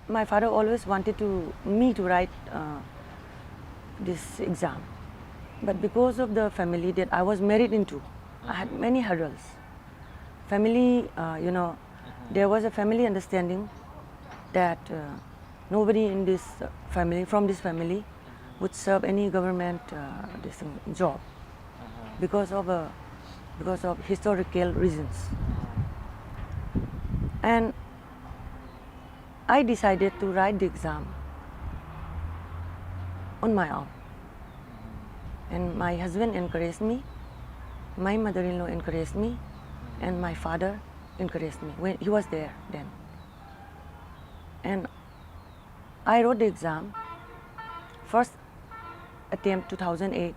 my father always wanted me to write this exam, but because of the family that I was married into, I had many hurdles. Family, there was a family understanding that nobody in this family, from this family, would serve any government job because of historical reasons. And I decided to write the exam on my own. And my husband encouraged me, my mother-in-law encouraged me, and my father encouraged me when he was there then. And I wrote the exam. First attempt 2008,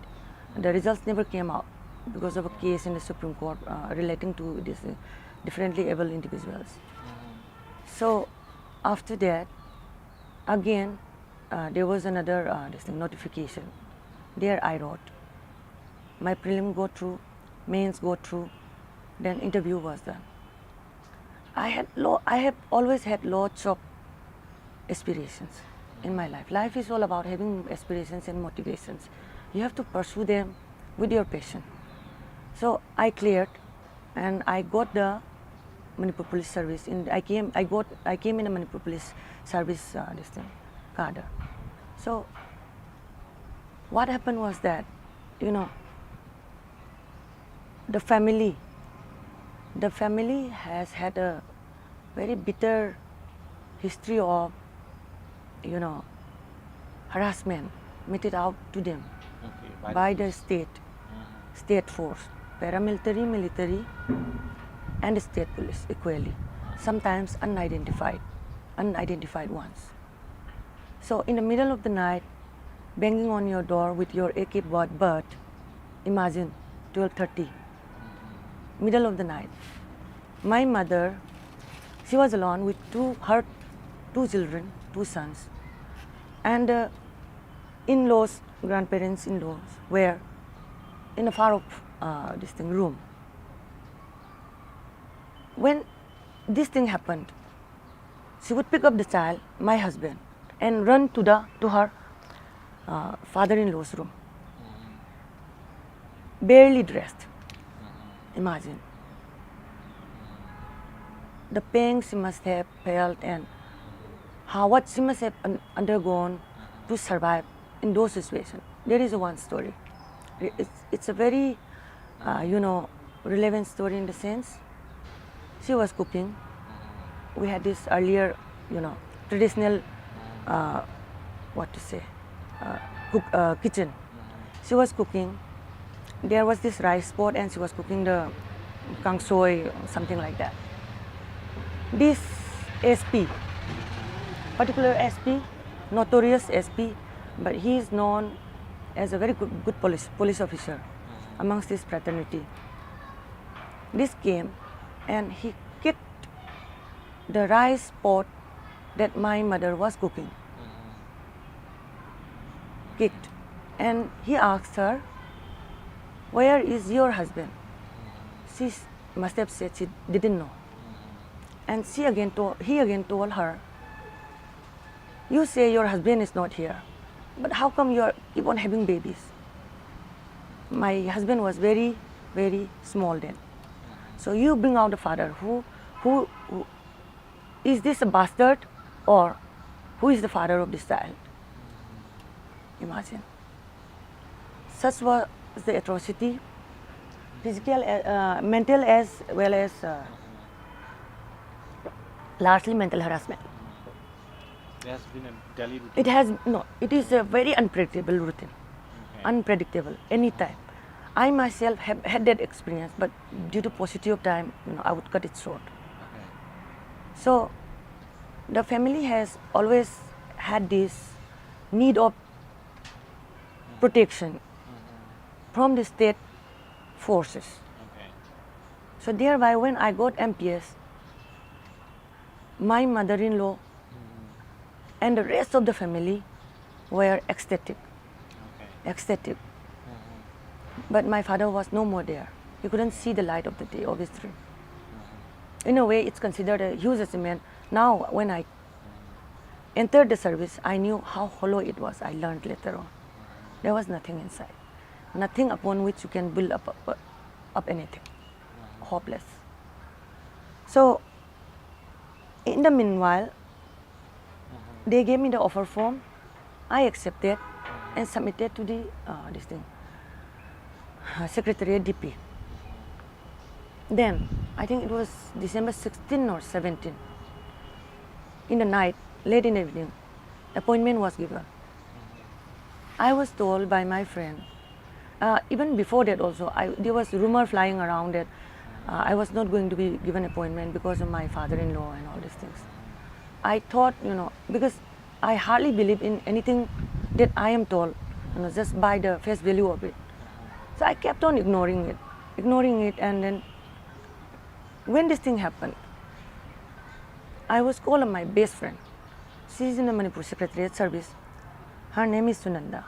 the results never came out because of a case in the Supreme Court relating to this differently able individuals. So after that, again, there was another notification. There I wrote. My prelim go through, mains go through, then interview was done. I have always had lots of aspirations in my life. Life is all about having aspirations and motivations. You have to pursue them with your passion. So I cleared, and I got the Manipur Police Service. I came in the Manipur Police Service cadre. So what happened was that, the family has had a very bitter history of, harassment meted out to them by the state force, paramilitary, military, and state police equally, sometimes unidentified ones. So in the middle of the night, banging on your door with your AK butt, imagine 12:30, middle of the night. My mother, she was alone with her two children, two sons, and in-laws, grandparents, in-laws were in a far off room. When this thing happened, she would pick up the child, my husband, and run to her father-in-law's room, barely dressed. Imagine the pain she must have felt and what she must have undergone to survive in those situations. There is one story. It's a very, relevant story in the sense. She was cooking. We had this earlier, traditional, kitchen. She was cooking. There was this rice pot, and she was cooking the kang soy, something like that. This SP, particular SP, notorious SP, but he is known as a very good police officer amongst this fraternity. This came, and he kicked the rice pot that my mother was cooking. Kicked, and he asked her, "Where is your husband?" She must have said she didn't know. And he again told her, "You say your husband is not here, but how come you keep on having babies?" My husband was very, very small then. So you bring out the father. Who is this, a bastard, or who is the father of this child? Imagine. Such was the atrocity, physical, mental, as well as largely mental harassment. There has been a daily routine. It is a very unpredictable routine. Okay. Unpredictable, anytime. I myself have had that experience, but due to paucity of time, I would cut it short. Okay. So, the family has always had this need of protection from the state forces. Okay. So thereby, when I got MPS, my mother-in-law and the rest of the family were ecstatic. Okay. Ecstatic. But my father was no more there. He couldn't see the light of the day, obviously. In a way, it's considered a huge achievement. Now, when I entered the service, I knew how hollow it was. I learned later on. There was nothing inside, nothing upon which you can build up anything. Hopeless. So, in the meanwhile, they gave me the offer form. I accepted and submitted to the this thing, Secretariat DP. Then, I think it was December 16 or 17. In the night, late in the evening, appointment was given. I was told by my friend, even before that also, there was rumor flying around that I was not going to be given appointment because of my father-in-law and all these things. I thought, because I hardly believe in anything that I am told, just by the face value of it. So I kept on ignoring it, and then when this thing happened, I was called my best friend. She's in the Manipur Secretariat Service. Her name is Sunanda.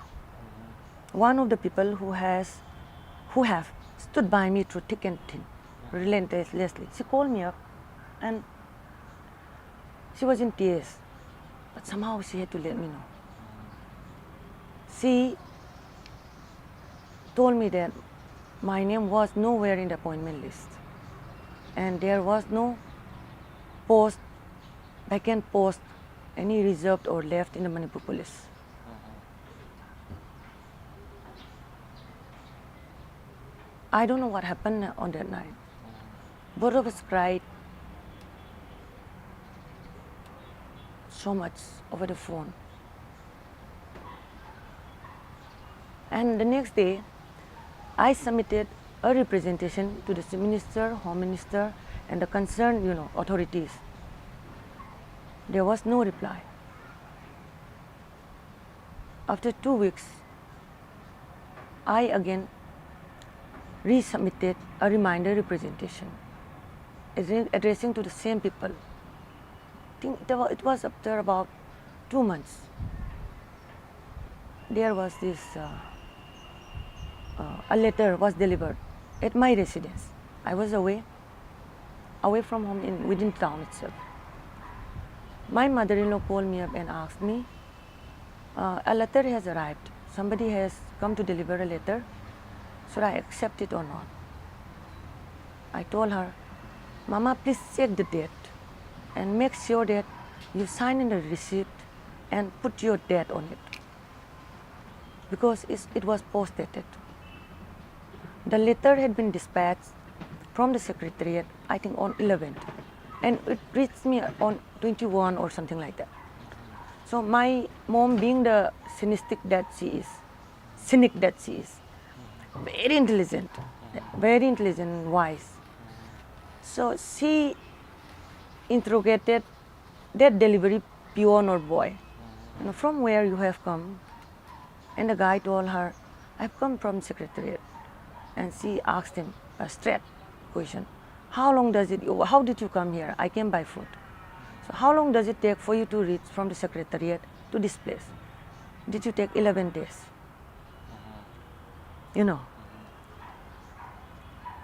One of the people who have stood by me through thick and thin, relentlessly. She called me up, and she was in tears, but somehow she had to let me know. She told me that my name was nowhere in the appointment list, and there was no post, vacant post, any reserved or left in the Manipur police. I don't know what happened on that night. Both of us cried so much over the phone. And the next day, I submitted a representation to the Minister, Home Minister, and the concerned, authorities. There was no reply. After 2 weeks, I again resubmitted a reminder representation addressing to the same people. I think it was after about 2 months. There was this, a letter was delivered at my residence. I was away from home within town itself. My mother-in-law called me up and asked me, a letter has arrived. Somebody has come to deliver a letter. Should I accept it or not? I told her, Mama, please check the date and make sure that you sign in the receipt and put your date on it, because it was post-dated. The letter had been dispatched from the Secretariat, I think on 11th, and it reached me on 21 or something like that. So my mom, being the cynic that she is, very intelligent and wise. So she interrogated that delivery peon or boy, from where you have come. And the guy told her, I've come from Secretariat. And she asked him a straight question. How did you come here? I came by foot. So how long does it take for you to reach from the Secretariat to this place? Did you take 11 days?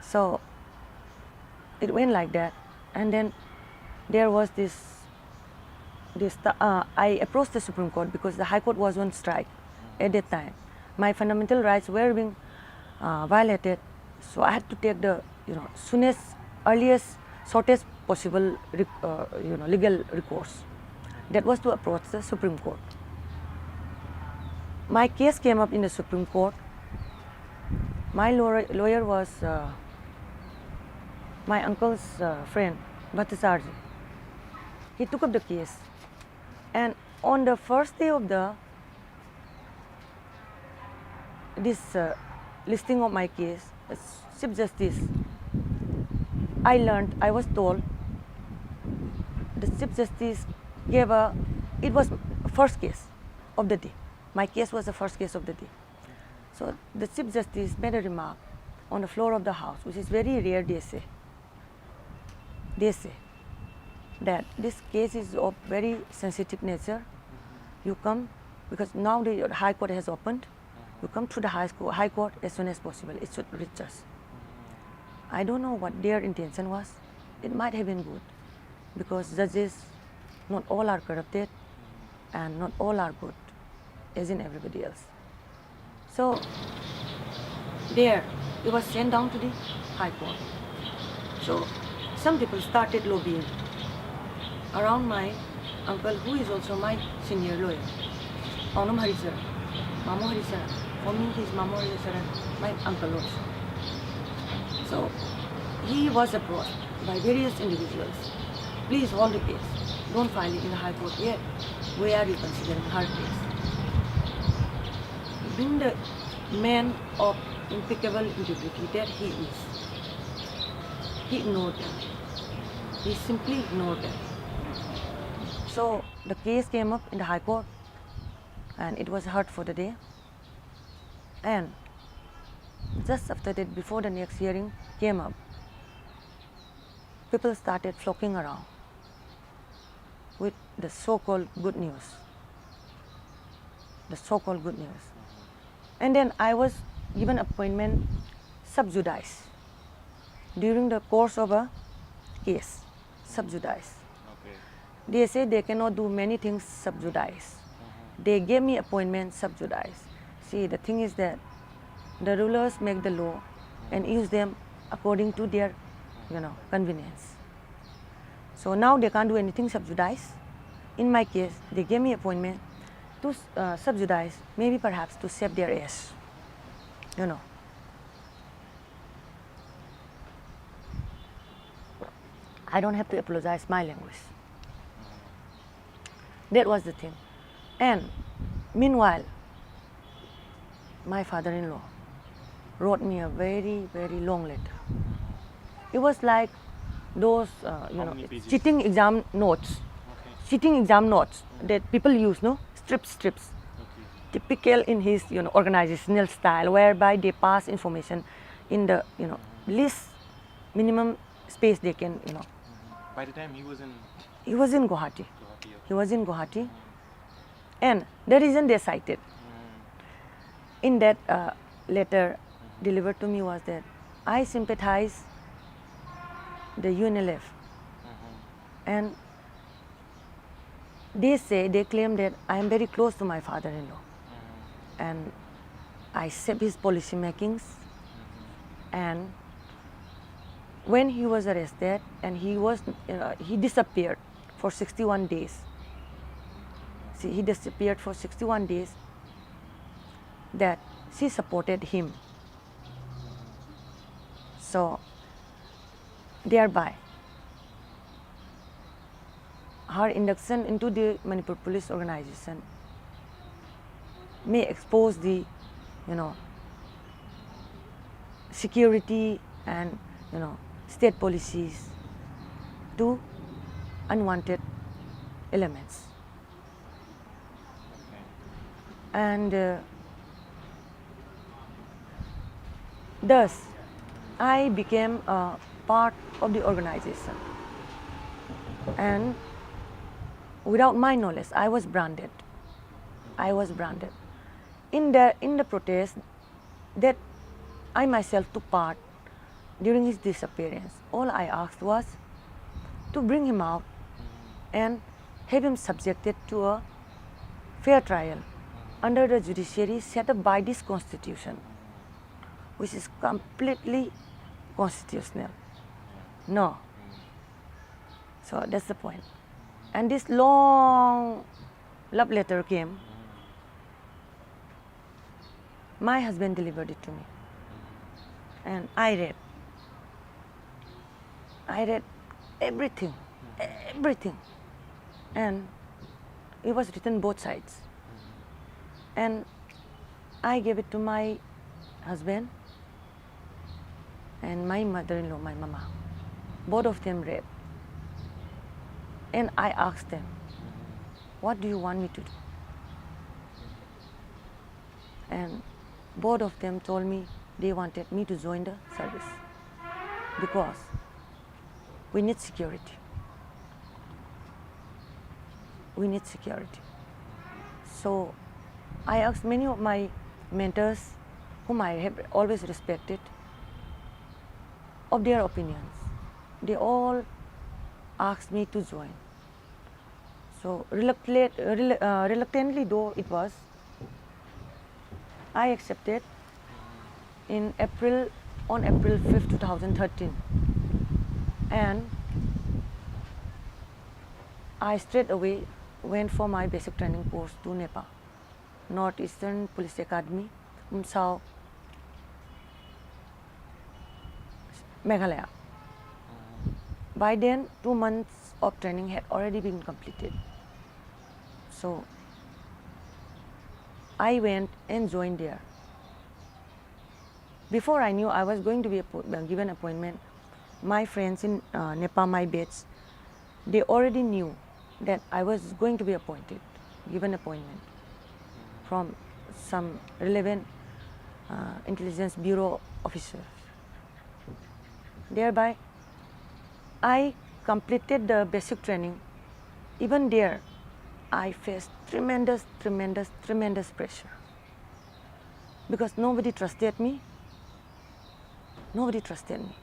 So it went like that, and then there was this. I approached the Supreme Court because the High Court was on strike at that time. My fundamental rights were being violated, so I had to take the soonest, earliest, shortest possible legal recourse. That was to approach the Supreme Court. My case came up in the Supreme Court. My lawyer was my uncle's friend, Bhattacharya. He took up the case, and on the first day of this listing of my case, Chief Justice, I was told, the Chief Justice gave it was first case of the day. My case was the first case of the day. So the Chief Justice made a remark on the floor of the House, which is very rare, they say. They say that this case is of very sensitive nature. You come, because now the High Court has opened, you come to the High Court as soon as possible. It should reach us. I don't know what their intention was. It might have been good, because judges, not all are corrupted. and not all are good, as in everybody else. So there, it was sent down to the High Court. So some people started lobbying around my uncle, who is also my senior lawyer, Onam Harisar, Mamu Harisar. For me, he's Mamu Harisar and my uncle also. So he was approached by various individuals. Please hold the case. Don't file it in the High Court yet. We are reconsidering her case. Being the man of impeccable integrity that he is, he ignored them. He simply ignored them. So the case came up in the High Court and it was heard for the day. And just after that, before the next hearing came up, people started flocking around with the so-called good news. The so-called good news. And then I was given appointment sub judice during the course of a case, sub judice. Okay. They say they cannot do many things sub judice. They gave me appointment sub judice. See, the thing is that the rulers make the law and use them according to their, convenience. So now they can't do anything sub judice. In my case, they gave me appointment to sub judice, maybe perhaps to save their ass. I don't have to apologize my language. That was the thing. And meanwhile, my father-in-law wrote me a very, very long letter. It was like those, many pages? cheating exam notes. Okay. Cheating exam notes that people use, no? Strips. Okay. Typical in his, organizational style, whereby they pass information in the, least minimum space they can, By the time he was in He was in Guwahati. Guwahati, He was in Guwahati. And the reason they cited in that letter delivered to me was that I sympathize the UNLF. And they claim that I am very close to my father-in-law. And I saved his policy makings. And when he was arrested and he disappeared for 61 days. See, he disappeared for 61 days, that she supported him. So thereby her induction into the Manipur police organization may expose the, security and, state policies to unwanted elements. And thus I became a part of the organization, and without my knowledge I was branded. In the protest that I myself took part during his disappearance, all I asked was to bring him out and have him subjected to a fair trial under the judiciary set up by this constitution, which is completely constitutional. No. So that's the point. And this long love letter came. My husband delivered it to me. And I read everything. And it was written both sides. And I gave it to my husband and my mother-in-law, my mama. Both of them read. And I asked them, what do you want me to do? And both of them told me they wanted me to join the service because we need security. So I asked many of my mentors, whom I have always respected, of their opinions. They all asked me to join. So reluctantly though it was, I accepted in on April 5th, 2013, and I straight away went for my basic training course to Nepal, Northeastern Police Academy, Umsao, Meghalaya. By then, 2 months of training had already been completed. So I went and joined there. Before I knew I was going to be given appointment, my friends in Nepal, my batch, they already knew that I was going to be appointed, given appointment from some relevant intelligence bureau officers. Thereby, I completed the basic training. Even there, I faced tremendous pressure because nobody trusted me. Nobody trusted me.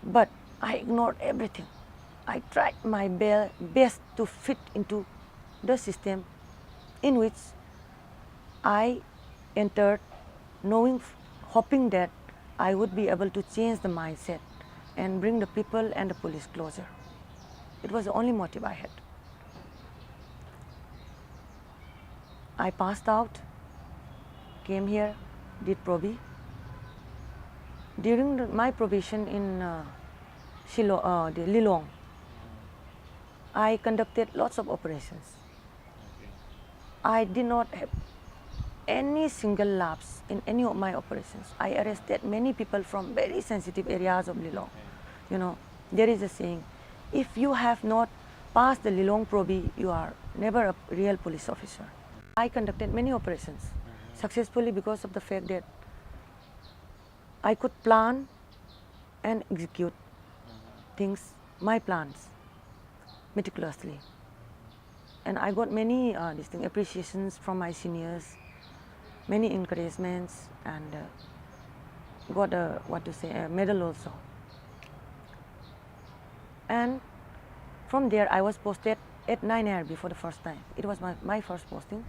But I ignored everything. I tried my best to fit into the system in which I entered, hoping that I would be able to change the mindset and bring the people and the police closer. It was the only motive I had. I passed out, came here, did probi. During my probation in Lilong, I conducted lots of operations. I did not have any single lapse in any of my operations. I arrested many people from very sensitive areas of Lilong. You know, there is a saying, if you have not passed the Lilong probi, you are never a real police officer. I conducted many operations successfully because of the fact that I could plan and execute things, my plans, meticulously. And I got many distinct appreciations from my seniors, many encouragements, and got a medal also. And from there, I was posted at 9 RB for the first time. It was my first posting.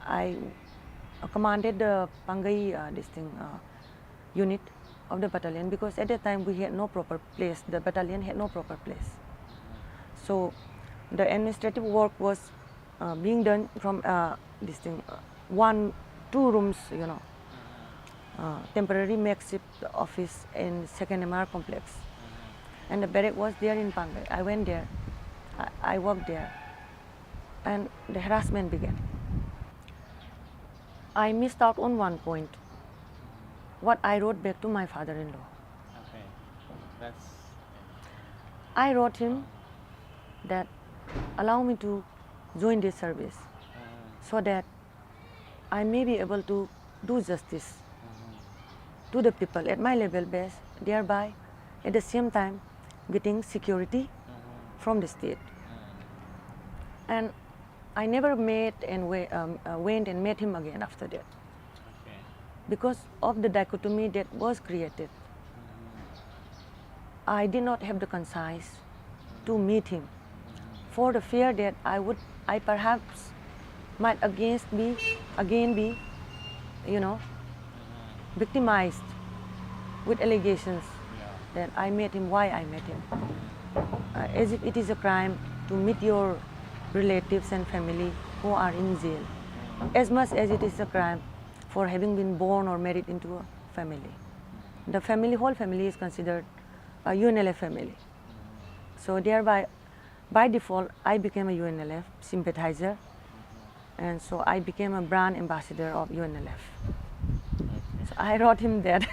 I commanded the Pangai unit of the battalion because at that time we had no proper place. The battalion had no proper place. So the administrative work was being done from 2 rooms, temporary makeshift office in 2nd MR complex. And the barrack was there in Pangai. I went there, I worked there, and the harassment began. I missed out on one point, what I wrote back to my father-in-law. Okay, I wrote him that allow me to join this service so that I may be able to do justice to the people at my level base, thereby at the same time getting security from the state. And I never met and went and met him again after that. okay. Because of the dichotomy that was created. I did not have the conscience to meet him for the fear that I perhaps might again be, victimized with allegations that I met him, why I met him. As if it is a crime to meet your relatives and family who are in jail, as much as it is a crime for having been born or married into a family. The whole family is considered a UNLF family. So thereby, by default, I became a UNLF sympathizer, and so I became a brand ambassador of UNLF. So I wrote him that.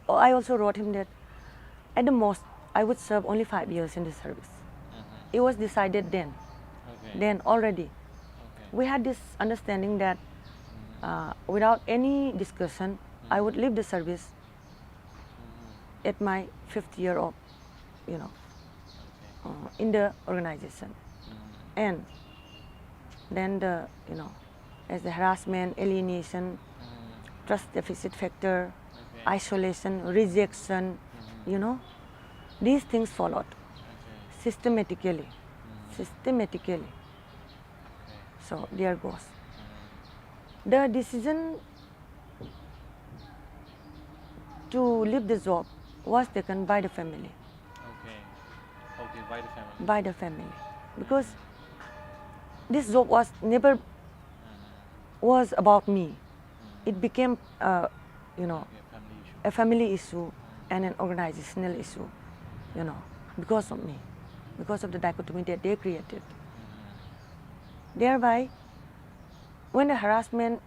I also wrote him that at the most, I would serve only 5 years in the service. It was decided then, already. We had this understanding that without any discussion, I would leave the service at my 5th year of, in the organization. And then as the harassment, alienation, trust deficit factor, isolation, rejection, These things followed Okay. systematically. Mm. Systematically. Okay. So there goes. Mm. The decision to leave the job was taken by the family. Okay. Okay, by the family. By the family. Because this job was never was about me. It became, you know, Okay, family issue. a family issue and an organizational issue, you know, because of me, because of the dichotomy that they created. Thereby, when the harassment,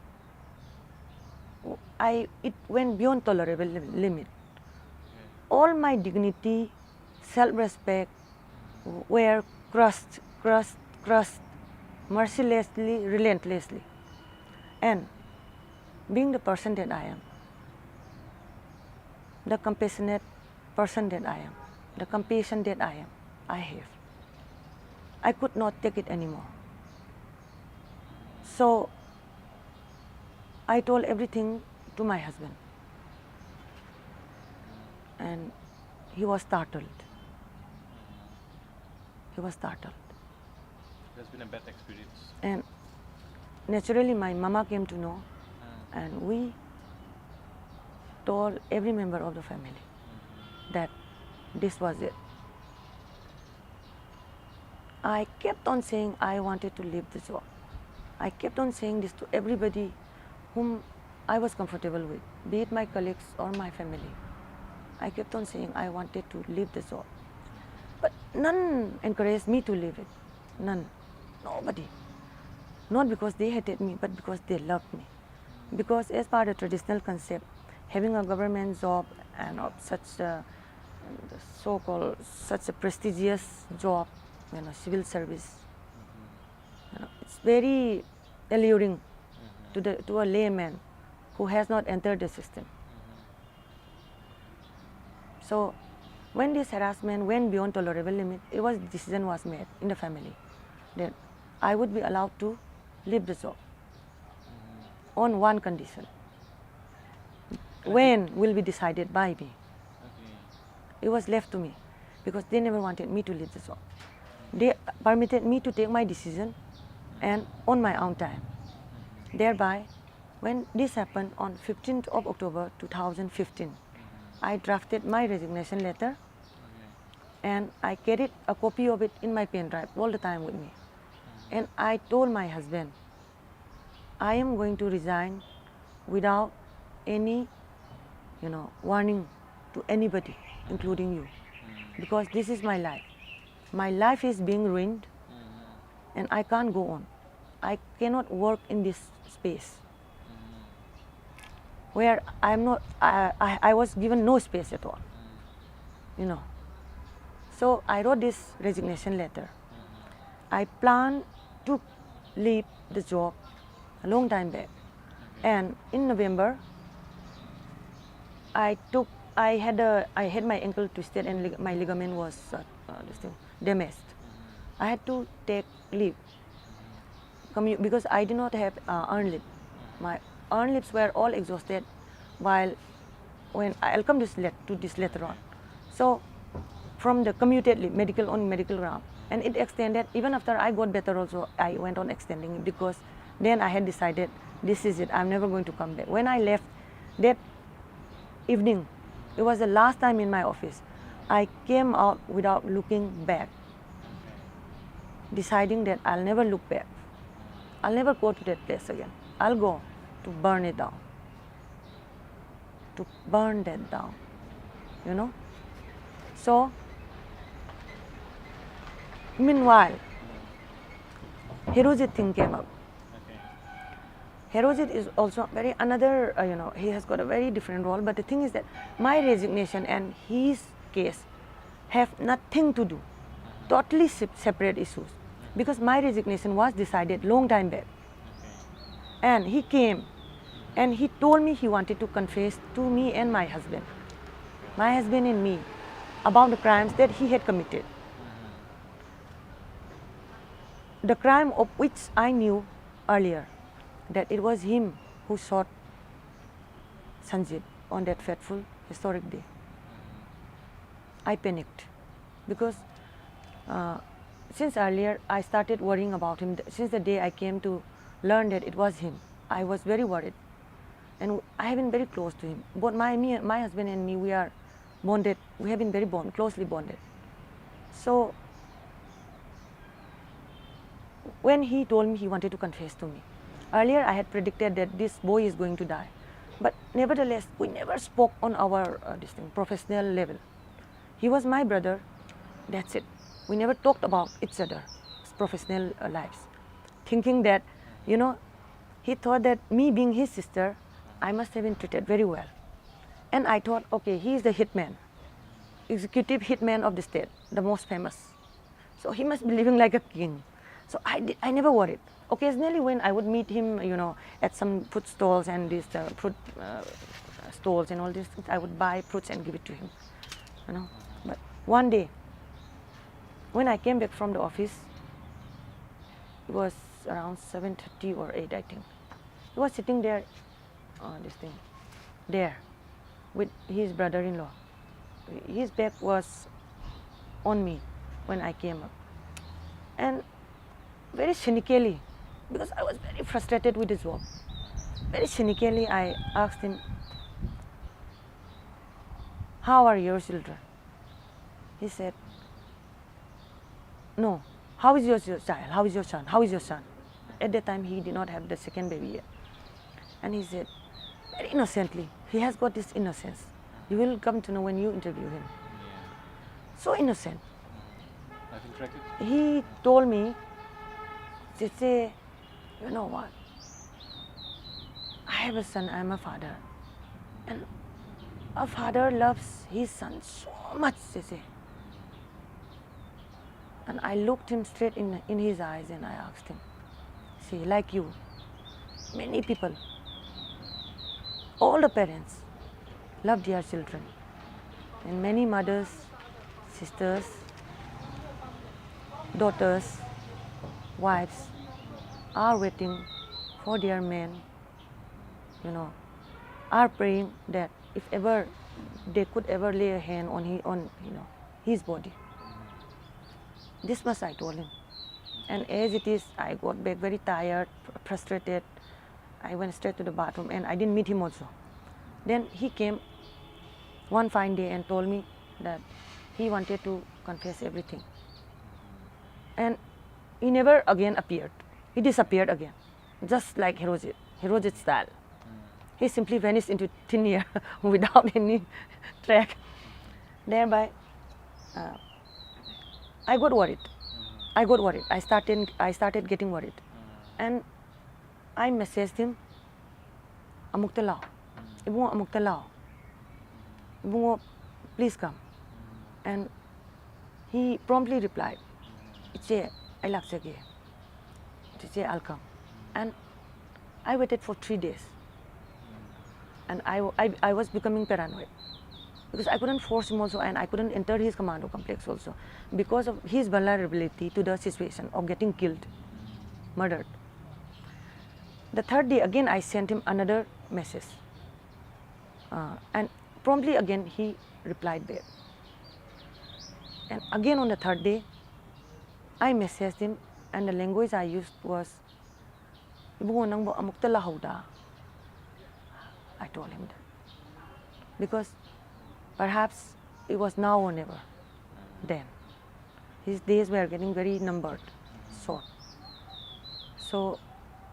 it went beyond tolerable limit. Okay. All my dignity, self-respect were crushed mercilessly, relentlessly. And being the person that I am, the compassionate person that I am, the compassion that I have, I could not take it anymore. So I told everything to my husband, and he was startled. He was startled. That's been a bad experience. And naturally, my mama came to know, and we told every member of the family that this was it. I kept on saying I wanted to leave the job. I kept on saying this to everybody whom I was comfortable with, be it my colleagues or my family. I kept on saying I wanted to leave the job. But none encouraged me to leave it. None. Nobody. Not because they hated me, but because they loved me. Because as per the traditional concept, having a government job and of such a so-called such a prestigious job, you know, civil service, you know, it's very alluring to a layman who has not entered the system. So when this harassment went beyond tolerable limit, decision was made in the family that I would be allowed to leave the job on one condition. When will be decided by me. Okay. It was left to me because they never wanted me to leave the job. They permitted me to take my decision and on my own time. Thereby, when this happened on 15th of October 2015, I drafted my resignation letter and I carried a copy of it in my pen drive all the time with me. And I told my husband, I am going to resign without any, you know, warning to anybody, including you, because this is my life. My life is being ruined and I can't go on. I cannot work in this space where I'm not, I was given no space at all, you know. So I wrote this resignation letter. I planned to leave the job a long time back. And in November, I had my ankle twisted and my ligament was damaged. I had to take leave because I did not have earned leave. My earned leaves were all exhausted while when I'll come to this later on. So from the commuted leave, medical ground, and it extended even after I got better also. I went on extending it because then I had decided this is it. I'm never going to come back. When I left that evening, it was the last time in my office. I came out without looking back, deciding that I'll never look back. I'll never go to that place again. I'll go to burn it down. To burn that down, you know. So, meanwhile, Hirojit thing came up. Hirojit is also very another, you know, he has got a very different role. But the thing is that my resignation and his case have nothing to do, totally separate issues. Because my resignation was decided long time back. And he came and he told me he wanted to confess to me and my husband and me, about the crimes that he had committed. The crime of which I knew earlier, that it was him who shot Sanjit on that fateful, historic day. I panicked because since earlier I started worrying about him. Since the day I came to learn that it was him, I was very worried, and I have been very close to him. Both my husband and me, we are bonded. We have been very closely bonded. So when he told me he wanted to confess to me, earlier I had predicted that this boy is going to die, but nevertheless we never spoke on our professional level. He was my brother, that's it. We never talked about each other's professional lives, thinking that, you know, he thought that me being his sister, I must have been treated very well. And I thought, okay, he is the hitman, executive hitman of the state, the most famous. So he must be living like a king. So I never worried. Occasionally when I would meet him, you know, at some fruit stalls and these fruit stalls and all this, I would buy fruits and give it to him, you know. But one day, when I came back from the office, it was around 7:30 or 8, I think. He was sitting there, there, with his brother-in-law. His back was on me when I came up. And very cynically, because I was very frustrated with his work, very cynically I asked him, "How are your children?" He said, "No, how is your child? How is your son? How is your son?" At that time he did not have the second baby yet. And he said, very innocently, he has got this innocence. You will come to know when you interview him. Yeah. So innocent. Nothing tragic? He told me, "Chiche, you know what? I have a son, I am a father. And a father loves his son so much, Chiche." And I looked him straight in his eyes and I asked him, "See, like you, many people, all the parents love their children. And many mothers, sisters, daughters, wives are waiting for their men, you know, are praying that if ever they could ever lay a hand on his body." This much I told him. And as it is, I got back very tired, frustrated. I went straight to the bathroom and I didn't meet him also. Then he came one fine day and told me that he wanted to confess everything. And he never again appeared. He disappeared again, just like Hirojit style. He simply vanished into thin air without any track. Thereby, I got worried. I started getting worried. And I messaged him, "Amukta lao. Ibungo amukta lao. Ibungo, please come." And he promptly replied, "Iche, I like Sege. Iche, I'll come." And I waited for 3 days. And I was becoming paranoid. Because I couldn't force him also, and I couldn't enter his commando complex also, because of his vulnerability to the situation of getting killed, murdered. The third day again I sent him another message, and promptly again he replied back. And again on the third day I messaged him, and the language I used was, "Ibungo nangbo amukta lahauda." I told him that, because perhaps it was now or never. Then his days were getting very numbered, short. So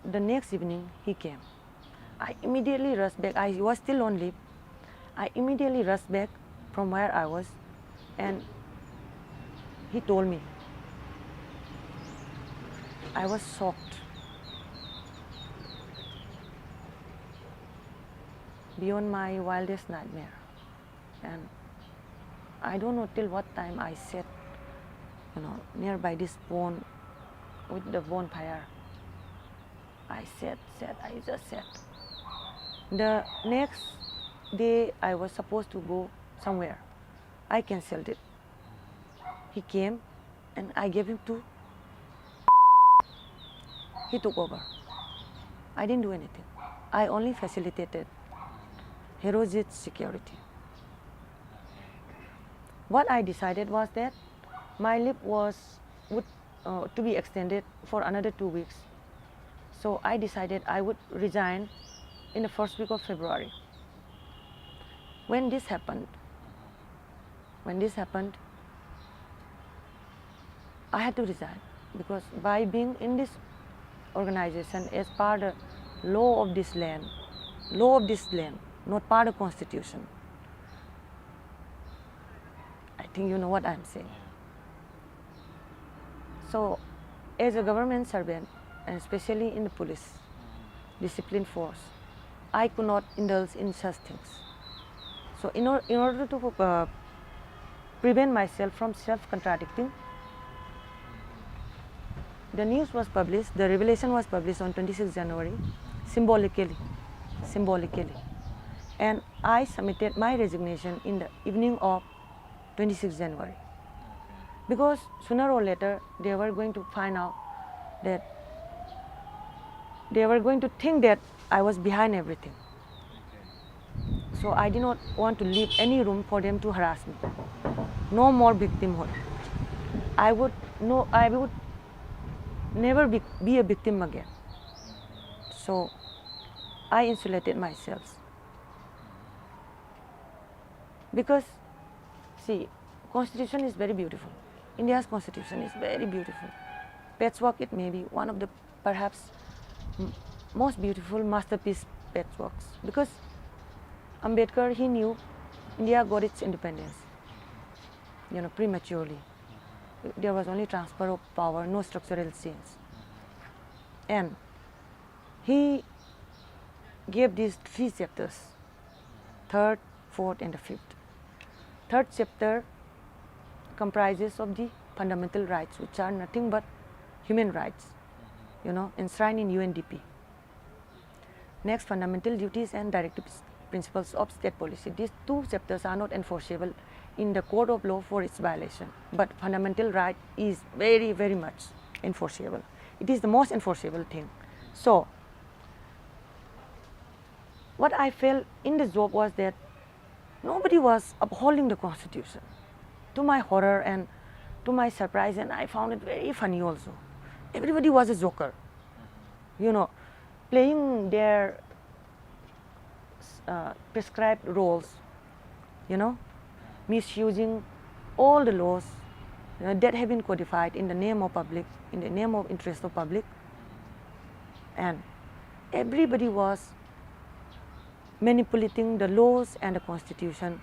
the next evening he came. I immediately rushed back. I was still on leave. I immediately rushed back from where I was, and he told me. I was shocked, beyond my wildest nightmare. And I don't know till what time I sat, nearby this bone, with the bonfire. I just sat. The next day I was supposed to go somewhere. I cancelled it. He came and I gave him to. He took over. I didn't do anything. I only facilitated Hirojit's security. what I decided was that my leave would to be extended for another 2 weeks. So I decided I would resign in the first week of February. When this happened, I had to resign, because by being in this organization as part of law of this land, not part of constitution. I think you know what I'm saying. So as a government servant, and especially in the police discipline force, I could not indulge in such things. So in order to prevent myself from self-contradicting, the news was published, the revelation was published on 26 January, symbolically. And I submitted my resignation in the evening of 26 January. Because sooner or later, they were going to find out that they were going to think that I was behind everything. So I did not want to leave any room for them to harass me. No more victimhood. I would never be a victim again. So I insulated myself. Because, see, Constitution is very beautiful. India's Constitution is very beautiful. Patchwork, it may be one of the perhaps most beautiful masterpiece patchworks. Because Ambedkar, he knew India got its independence, prematurely. There was only transfer of power, no structural change. And he gave these 3 chapters, 3rd, 4th and the 5th. 3rd chapter comprises of the fundamental rights, which are nothing but human rights, enshrined in UNDP. Next, fundamental duties and directive principles of state policy. These 2 chapters are not enforceable in the court of law for its violation, but fundamental right is very, very much enforceable. It is the most enforceable thing. So what I felt in the job was that nobody was upholding the Constitution. To my horror and to my surprise, and I found it very funny also. Everybody was a joker, playing their prescribed roles, misusing all the laws that have been codified in the name of public, in the name of interest of public. And everybody was manipulating the laws and the Constitution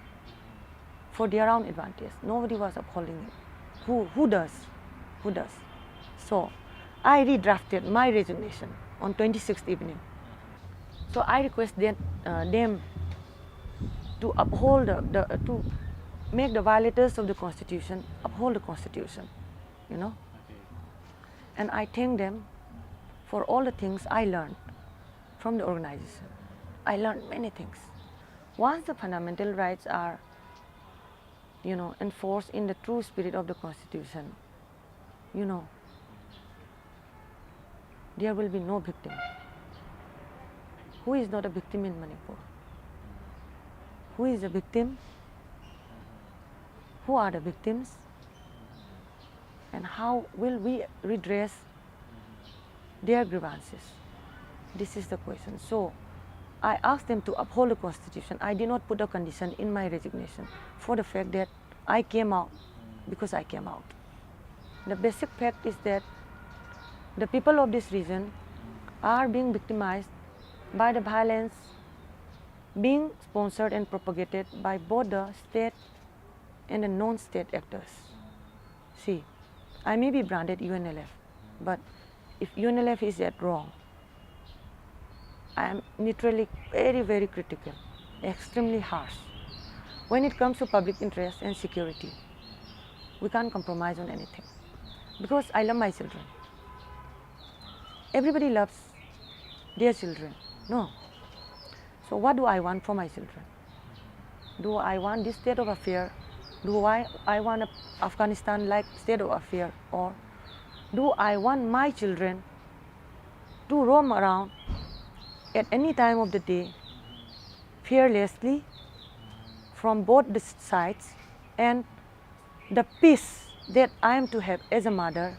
for their own advantage. Nobody was upholding it. Who does? So I redrafted my resignation on 26th evening. So I requested them to uphold to make the violators of the Constitution uphold the Constitution, And I thank them for all the things I learned from the organization. I learned many things. Once the fundamental rights are, enforced in the true spirit of the Constitution, there will be no victim. Who is not a victim in Manipur? Who is a victim? Who are the victims? And how will we redress their grievances? This is the question. So I asked them to uphold the Constitution. I did not put a condition in my resignation for the fact that I came out because I came out. The basic fact is that the people of this region are being victimized by the violence being sponsored and propagated by both the state and the non-state actors. See, I may be branded UNLF, but if UNLF is yet wrong, I am literally very, very critical, extremely harsh. When it comes to public interest and security, we can't compromise on anything, because I love my children. Everybody loves their children, no? So what do I want for my children? Do I want this state of affair? Do I want a Afghanistan-like state of affair? Or do I want my children to roam around at any time of the day fearlessly from both the sides and the peace that I am to have as a mother,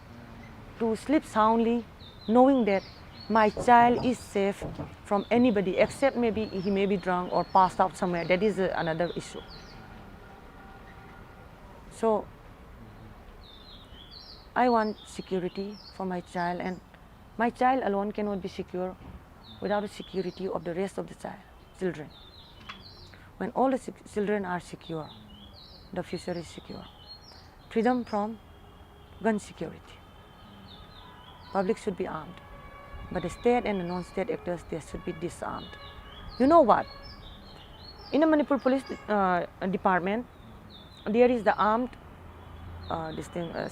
to sleep soundly, knowing that my child is safe from anybody except maybe he may be drunk or passed out somewhere. That is another issue. So I want security for my child, and my child alone cannot be secure without the security of the rest of the children. When all the children are secure, the future is secure. Freedom from gun security. Public should be armed, but the state and the non-state actors, they should be disarmed. You know what? In the Manipur Police Department, there is the armed the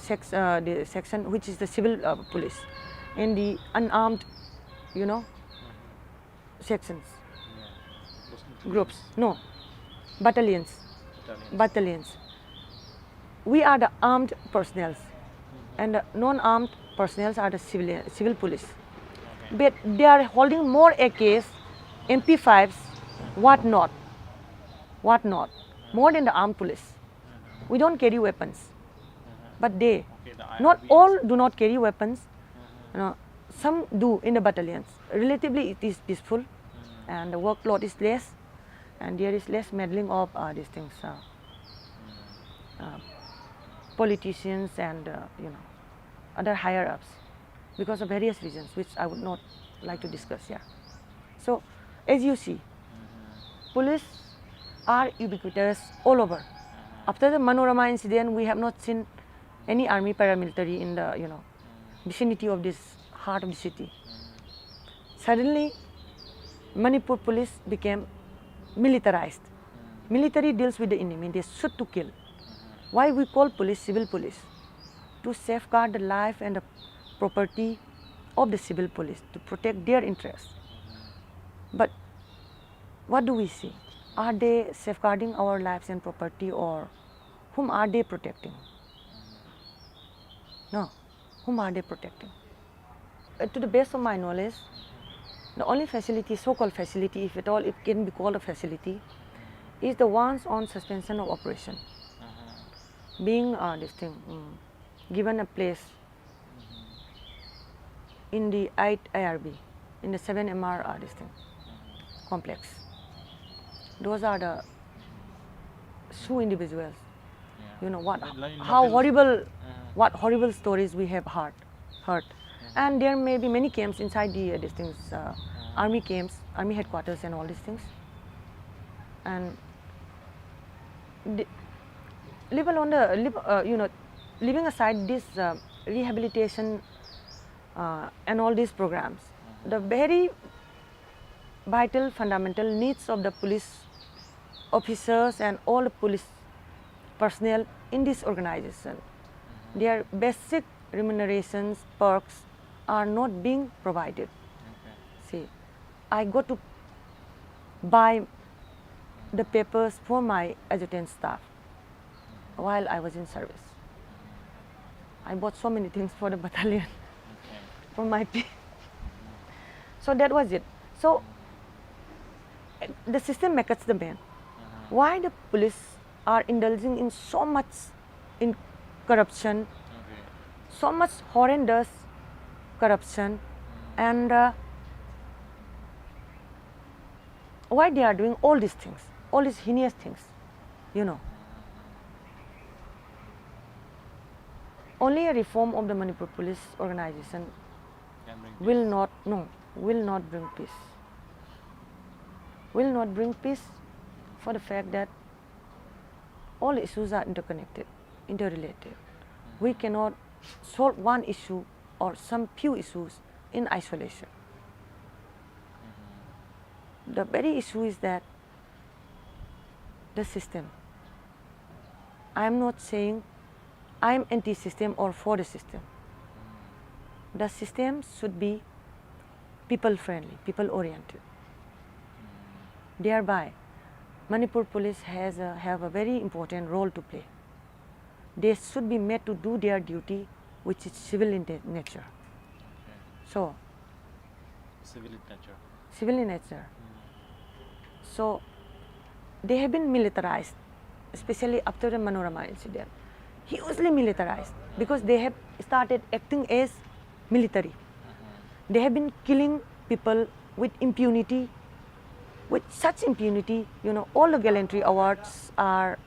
section which is the civil police, and the unarmed, you know, sections, groups. No, battalions. Battalions. We are the armed personnel, and the non-armed personnel are the civil police. But they are holding more AKs, MP5s, what not, more than the armed police. We don't carry weapons, but they, not all do not carry weapons. You know, some do in the battalions. Relatively, it is peaceful, and the workload is less, and there is less meddling of these things, politicians and you know, other higher ups, because of various reasons which I would not like to discuss here. So, as you see, police are ubiquitous all over. After the Manorama incident, we have not seen any army paramilitary in the, you know, vicinity of this heart of the city. Suddenly, Manipur police became militarized. Military deals with the enemy, they shoot to kill. Why we call police civil police? To safeguard the life and the property of the civil police, to protect their interests. But what do we see? Are they safeguarding our lives and property, or whom are they protecting? No, whom are they protecting? To the best of my knowledge, the only facility, so-called facility, if at all it can be called a facility, is the ones on suspension of operation. Being given a place in the 8 IRB, in the 7 MR complex. Those are the two individuals. You know what? How horrible! What horrible stories we have heard. And there may be many camps inside the army camps, army headquarters, and all these things. And leaving aside this rehabilitation and all these programs, the very vital fundamental needs of the police officers and all the police personnel in this organization, their basic remunerations, perks are not being provided. See, I got to buy the papers for my adjutant staff while I was in service. I bought so many things for the battalion, for my people. So that was it. So the system makes the man. Why the police are indulging in so much in corruption, so much horrendous corruption, and why they are doing all these things, all these heinous things, you know. Only a reform of the Manipur police organization will not bring peace. Will not bring peace for the fact that all issues are interconnected, interrelated. We cannot solve one issue or some few issues in isolation. The very issue is that the system. I am not saying I am anti-system or for the system. The system should be people-friendly, people-oriented. Thereby, Manipur police have a very important role to play. They should be made to do their duty, which is civil in nature. So, Civil in nature. Civil in nature. So, they have been militarized, especially after the Manorama incident. hugely militarized, because they have started acting as military. They have been killing people with impunity, with such impunity. All the gallantry awards are,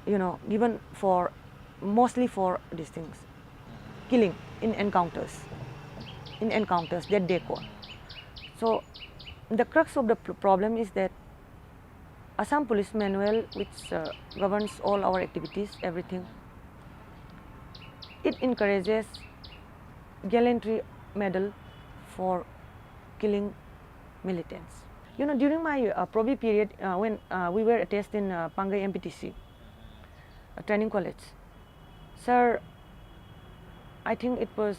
given for, mostly for these things, killing in encounters that they call. So the crux of the problem is that Assam Police Manual, which governs all our activities, everything, it encourages gallantry medal for killing militants. During my Provi period, when we were attached in Pangai MPTC, a training college, Sir, I think it was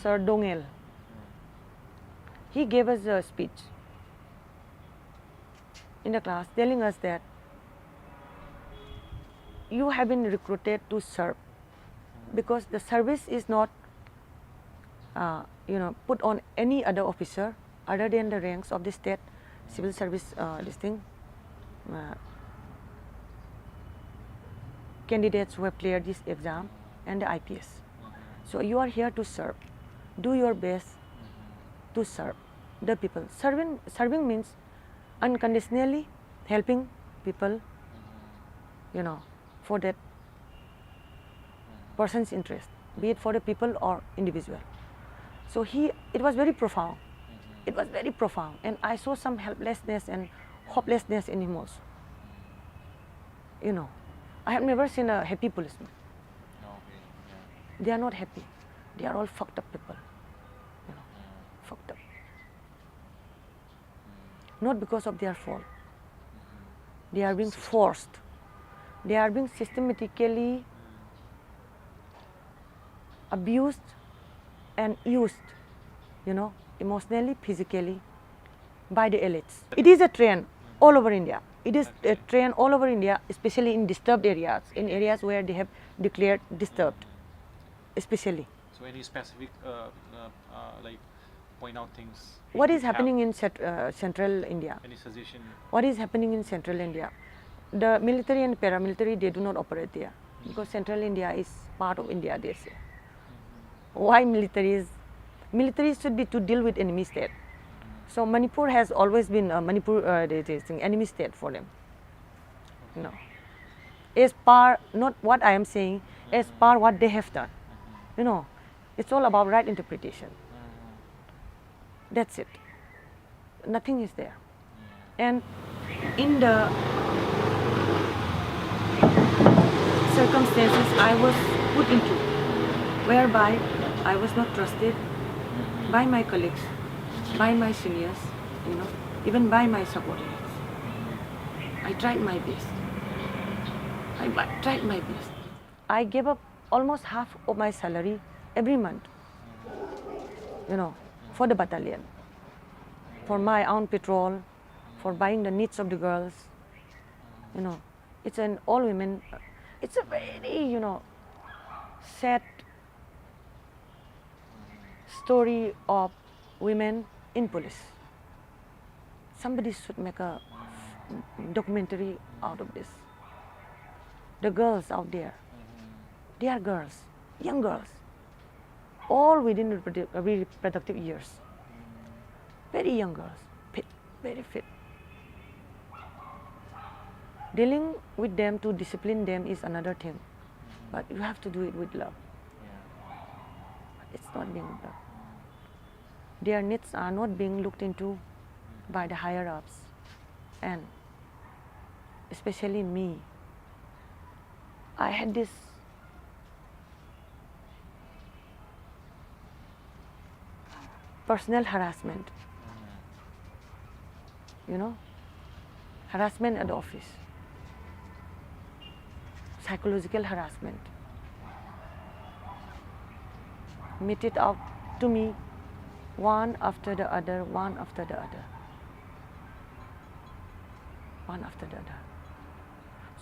Sir Dongel, he gave us a speech in the class telling us that you have been recruited to serve, because the service is not put on any other officer other than the ranks of the state civil service, candidates who have cleared this exam and the IPS. So you are here to serve. Do your best to serve the people. Serving means unconditionally helping people, for that person's interest, be it for the people or individual. So it was very profound. It was very profound, and I saw some helplessness and hopelessness in him also. I have never seen a happy policeman. Okay. Yeah. They are not happy. They are all fucked up people. Fucked up. Not because of their fault. They are being forced. They are being systematically abused and used, emotionally, physically, by the elites. It is a trend all over India. It is a trend all over India, especially in disturbed areas, in areas where they have declared disturbed, especially. So any specific like point out things? What is happening in central India? Any suggestion? What is happening in central India? The military and paramilitary, they do not operate there, because central India is part of India, they say. Why military should be to deal with enemy state. So Manipur has always been enemy state for them. No. As per, not what I am saying, as per what they have done. It's all about right interpretation. That's it. Nothing is there. And in the circumstances I was put into, whereby I was not trusted by my colleagues, by my seniors, even by my subordinates. I tried my best. I gave up almost half of my salary every month, for the battalion, for my own petrol, for buying the needs of the girls. It's an all women. It's a very, sad story of women in police. Somebody should make a documentary out of this. The girls out there, they are girls, young girls, all within reproductive years. Very young girls, fit, very fit. Dealing with them, to discipline them, is another thing, but you have to do it with love. It's not being done. Their needs are not being looked into by the higher ups, and especially me. I had this personal harassment, harassment at the office, psychological harassment, meted out to me one after the other, one after the other.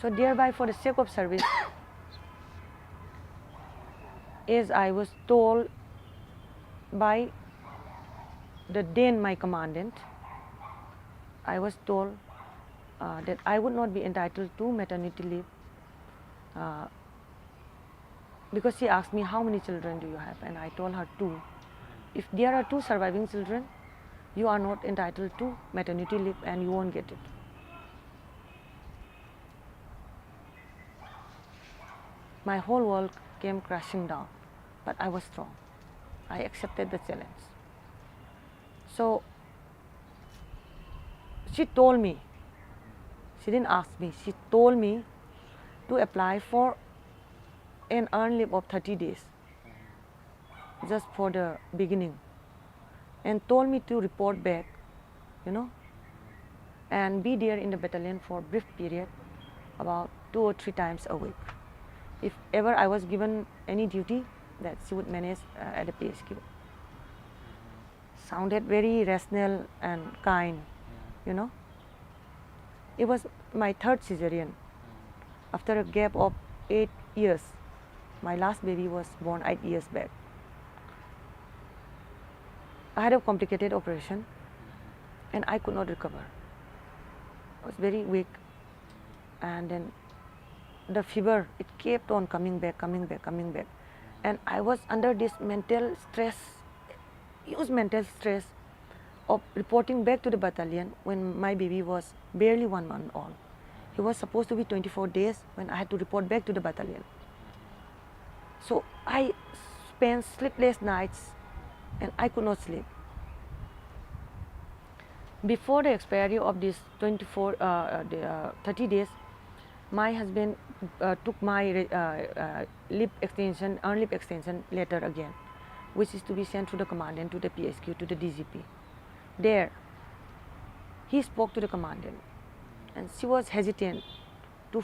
So thereby, for the sake of service, as I was told by my commandant, I was told that I would not be entitled to maternity leave because she asked me, how many children do you have? And I told her 2. If there are 2 surviving children, you are not entitled to maternity leave and you won't get it. My whole world came crashing down, but I was strong. I accepted the challenge. So she told me, she didn't ask me, she told me to apply for an earned leave of 30 days, just for the beginning, and told me to report back, and be there in the battalion for a brief period, about 2 or 3 times a week. If ever I was given any duty, that she would manage at the PSQ. Sounded very rational and kind, It was my 3rd cesarean. After a gap of 8 years, my last baby was born 8 years back. I had a complicated operation and I could not recover. I was very weak, and then the fever, it kept on coming back. And I was under this mental stress, huge mental stress of reporting back to the battalion when my baby was barely 1 month old. He was supposed to be 24 days when I had to report back to the battalion. So I spent sleepless nights and I could not sleep. Before the expiry of this 30 days, my husband took my leave extension, earned leave extension letter again, which is to be sent to the commandant, to the PSQ, to the DGP. There, he spoke to the commandant, and she was hesitant to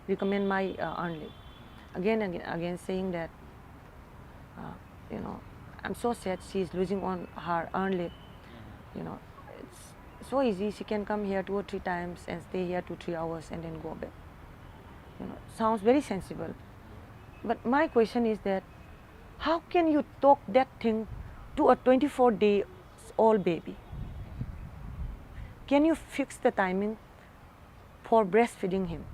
recommend my earned leave. Again, saying that, I'm so sad she is losing on her earned leave. It's so easy. She can come here 2 or 3 times and stay here 2-3 hours and then go back. Sounds very sensible. But my question is that, how can you talk that thing to a 24-day-old baby? Can you fix the timing for breastfeeding him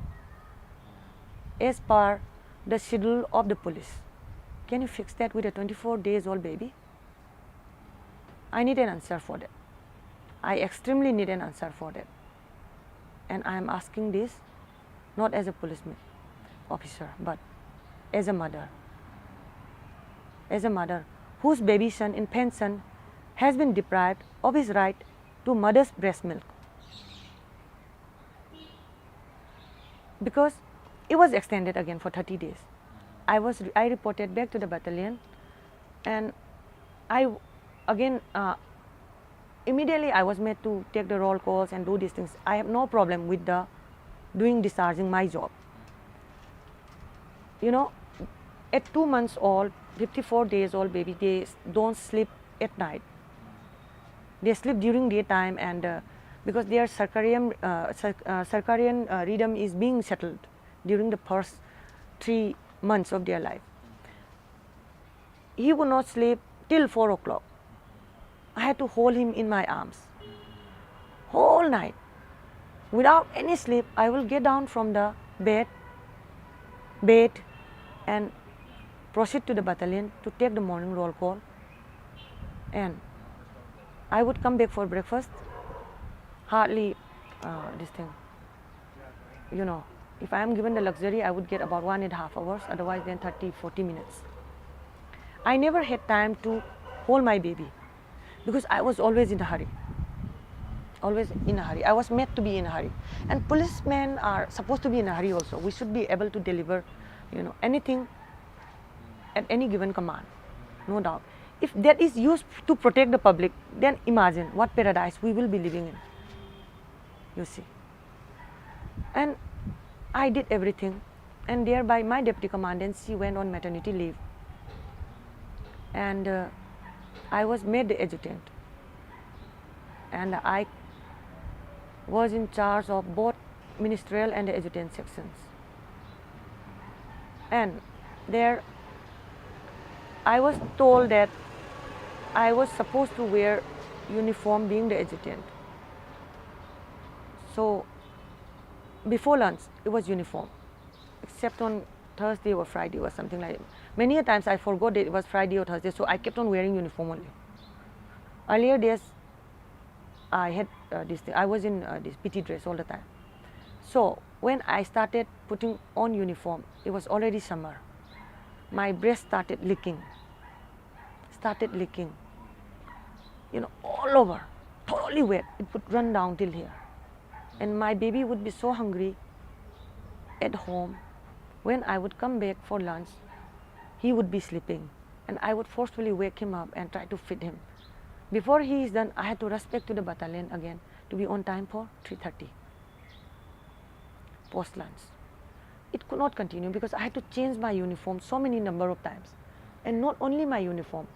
as per the schedule of the police? Can you fix that with a 24-days-old baby? I need an answer for that. I extremely need an answer for that. And I am asking this not as a policeman officer, but as a mother. As a mother whose baby son, infant son, has been deprived of his right to mother's breast milk. Because it was extended again for 30 days. I reported back to the battalion, and immediately I was made to take the roll calls and do these things. I have no problem with discharging my job. At 2 months old, 54 days old baby, they don't sleep at night. They sleep during daytime, and because their circadian rhythm is being settled during the first 3 months of their life. He would not sleep till 4 o'clock. I had to hold him in my arms whole night. Without any sleep, I will get down from the bed and proceed to the battalion to take the morning roll call, and I would come back for breakfast. Hardly this thing, if I am given the luxury, I would get about 1.5 hours, otherwise then 30-40 minutes. I never had time to hold my baby because I was always in a hurry. Always in a hurry. I was made to be in a hurry. And policemen are supposed to be in a hurry also. We should be able to deliver, anything at any given command, no doubt. If that is used to protect the public, then imagine what paradise we will be living in, you see. And I did everything, and thereby my deputy commandant, she went on maternity leave, and I was made the adjutant, and I was in charge of both ministerial and the adjutant sections. And there I was told that I was supposed to wear uniform being the adjutant. So before lunch it was uniform, except on Thursday or Friday or something like that. Many a times I forgot that it was Friday or Thursday, so I kept on wearing uniform only. Earlier days, I had this thing. I was in this PT dress all the time. So when I started putting on uniform, it was already summer. My breast started leaking, all over, totally wet. It would run down till here. And my baby would be so hungry at home. When I would come back for lunch, he would be sleeping. And I would forcefully wake him up and try to feed him. Before he is done, I had to rush back to the battalion again to be on time for 3:30, post lunch. It could not continue because I had to change my uniform so many number of times. And not only my uniform,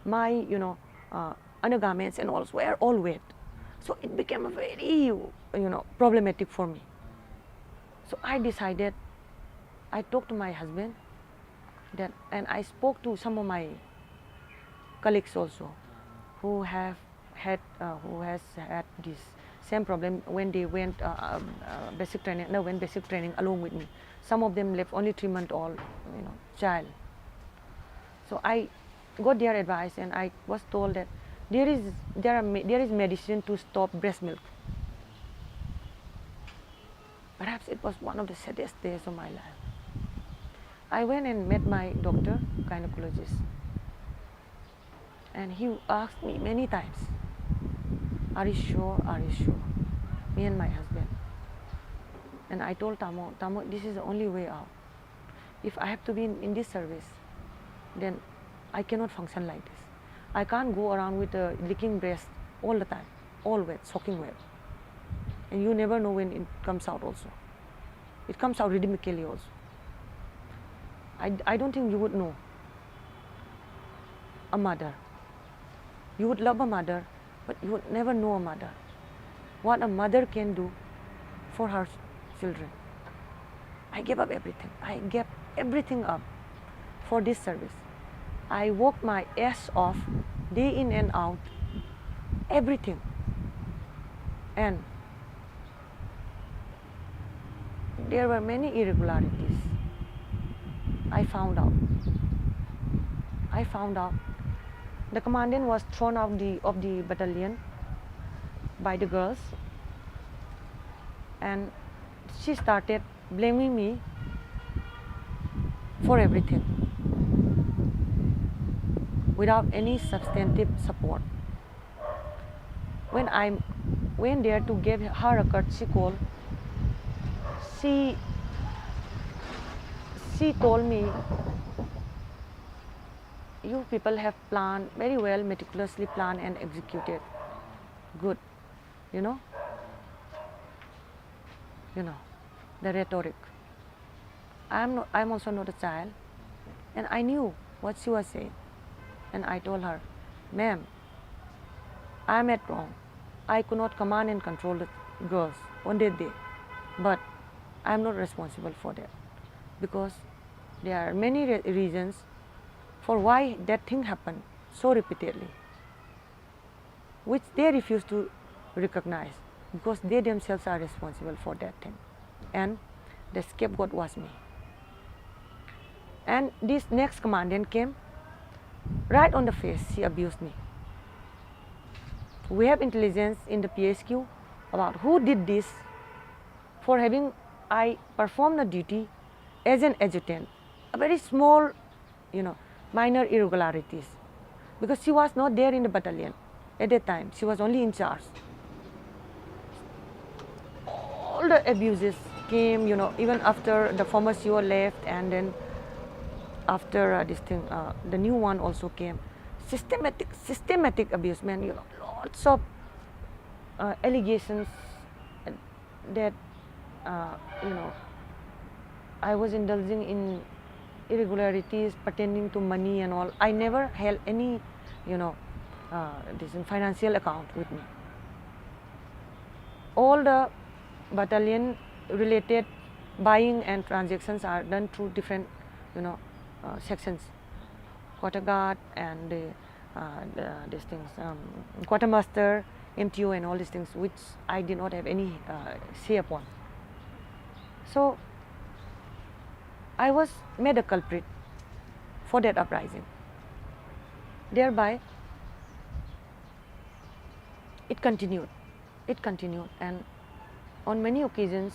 my undergarments and all were all wet. So it became a very problematic for me. So I decided, I talked to my husband, and I spoke to some of my colleagues also, who has had this same problem when they went basic training along with me. Some of them left only 3-month-old child. So I got their advice, and I was told that there is medicine to stop breast milk. Perhaps it was one of the saddest days of my life. I went and met my doctor, gynecologist, and he asked me many times, are you sure, me and my husband. And I told Tamo, this is the only way out. If I have to be in this service, then I cannot function like this. I can't go around with a leaking breast all the time, all wet, soaking wet. And you never know when it comes out also. It comes out rhythmically also. I don't think you would know a mother. You would love a mother, but you would never know a mother. What a mother can do for her children. I gave up everything. I gave everything up for this service. I worked my ass off, day in and out, everything. And there were many irregularities. I found out. The commandant was thrown out of the battalion by the girls, and she started blaming me for everything without any substantive support. When I went there to give her a courtesy call, she told me, you people have planned very well, meticulously planned and executed. Good, the rhetoric. I'm also not a child, and I knew what she was saying. And I told her, ma'am, I'm at wrong. I could not command and control the girls on that day, but I'm not responsible for that, because there are many reasons for why that thing happened so repeatedly, which they refuse to recognize, because they themselves are responsible for that thing, and the scapegoat was me. And this next commandant came, right on the face, she abused me. We have intelligence in the PSQ about who did this, for having I performed the duty as an adjutant, a very small, minor irregularities, because she was not there in the battalion at that time. She was only in charge. All the abuses came, even after the former CO left, and then after the new one also came. Systematic abuse, man. Lots of allegations that I was indulging in irregularities pertaining to money and all. I never held any, this financial account with me. All the battalion related buying and transactions are done through different, sections, quarter guard and these things, quartermaster, MTO, and all these things, which I did not have any say upon. So I was made a culprit for that uprising. Thereby, it continued, and on many occasions,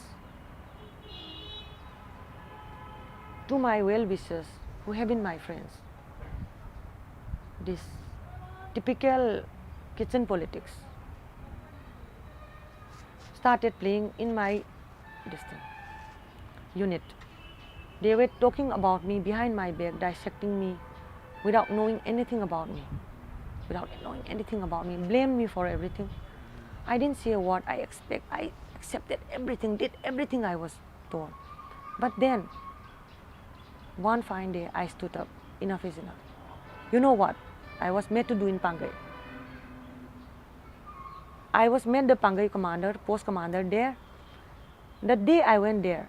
to my well-wishers who have been my friends, this typical kitchen politics started playing in my unit. They were talking about me behind my back, dissecting me without knowing anything about me, blamed me for everything. I didn't say a word. I accepted everything, did everything I was told. But then, one fine day, I stood up. Enough is enough. You know what I was made to do in Pangai? I was made the Pangai commander, post commander there. The day I went there,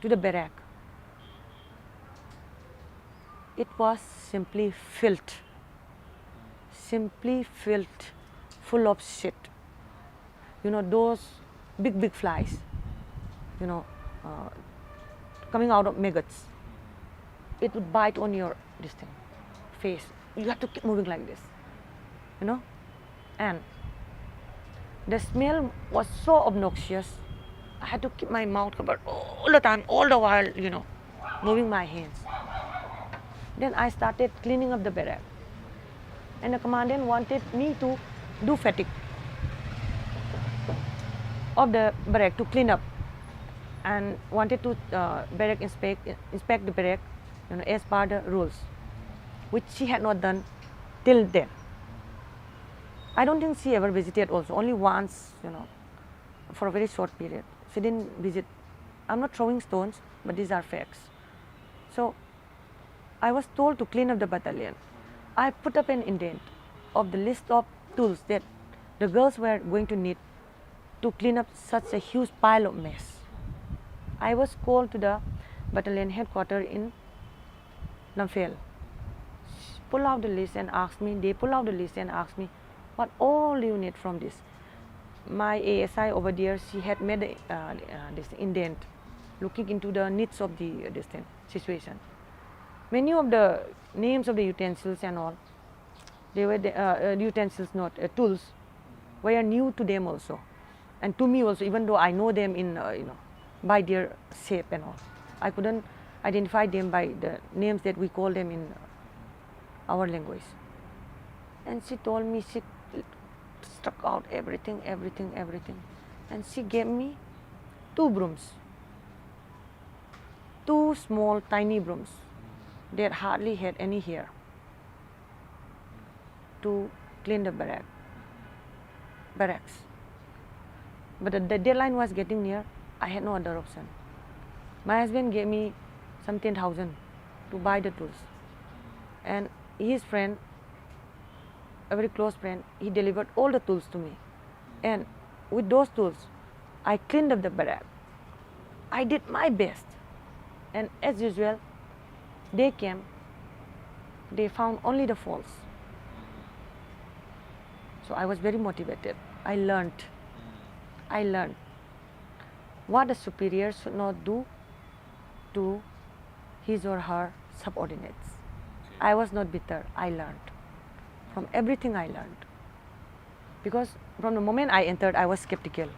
to the barrack, it was simply filled, full of shit. You know, those big flies, you know, coming out of maggots. It would bite on your face. You have to keep moving like this, you know. And the smell was so obnoxious. I had to keep my mouth covered all the time, all the while, you know, moving my hands. Then I started cleaning up the barrack. And the commandant wanted me to do fatigue of the barrack, to clean up, and wanted to barrack inspect the barrack, you know, as per the rules, which she had not done till then. I don't think she ever visited also, only once, you know, for a very short period. She didn't visit. I'm not throwing stones, but these are facts. So I was told to clean up the battalion. I put up an indent of the list of tools that the girls were going to need to clean up such a huge pile of mess. I was called to the battalion headquarters in Namphel. Pull out the list and asked me, what all you need from this. My ASI over there, she had made this indent, looking into the needs of the situation. Many of the names of the utensils and all, they were tools, were new to them also, and to me also, even though I know them in you know, by their shape and all. I couldn't identify them by the names that we call them in our language. And she told me, she struck out everything, and she gave me 2 brooms, 2 small tiny brooms that hardly had any hair, to clean the barracks. But the deadline was getting near. I had no other option. My husband gave me some 10,000 to buy the tools, and his friend, a very close friend, he delivered all the tools to me. And with those tools, I cleaned up the barrack. I did my best. And as usual, they came, they found only the faults. So I was very motivated. I learned what a superior should not do to his or her subordinates. I was not bitter. I learned. From everything I learned. Because from the moment I entered, I was skeptical,